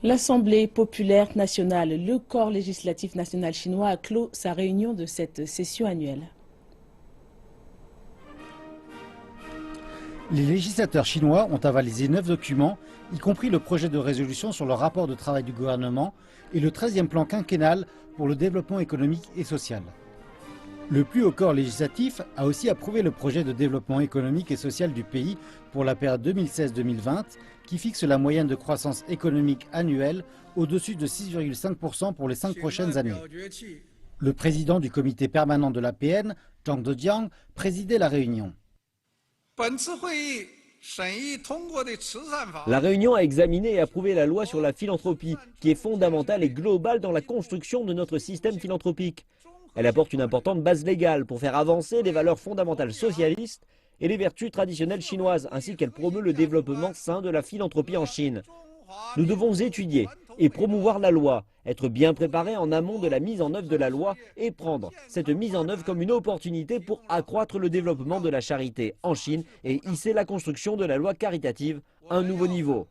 L'Assemblée populaire nationale, le corps législatif national chinois, a clos sa réunion de cette session annuelle. Les législateurs chinois ont avalisé 9 documents, y compris le projet de résolution sur le rapport de travail du gouvernement et le 13e plan quinquennal pour le développement économique et social. Le plus haut corps législatif a aussi approuvé le projet de développement économique et social du pays pour la période 2016-2020 qui fixe la moyenne de croissance économique annuelle au-dessus de 6,5% pour les 5 prochaines années. Le président du comité permanent de l'APN, Zhang Dejiang, présidait la réunion. La réunion a examiné et approuvé la loi sur la philanthropie, qui est fondamentale et globale dans la construction de notre système philanthropique. Elle apporte une importante base légale pour faire avancer les valeurs fondamentales socialistes et les vertus traditionnelles chinoises, ainsi qu'elle promeut le développement sain de la philanthropie en Chine. Nous devons étudier et promouvoir la loi, être bien préparés en amont de la mise en œuvre de la loi et prendre cette mise en œuvre comme une opportunité pour accroître le développement de la charité en Chine et hisser la construction de la loi caritative à un nouveau niveau.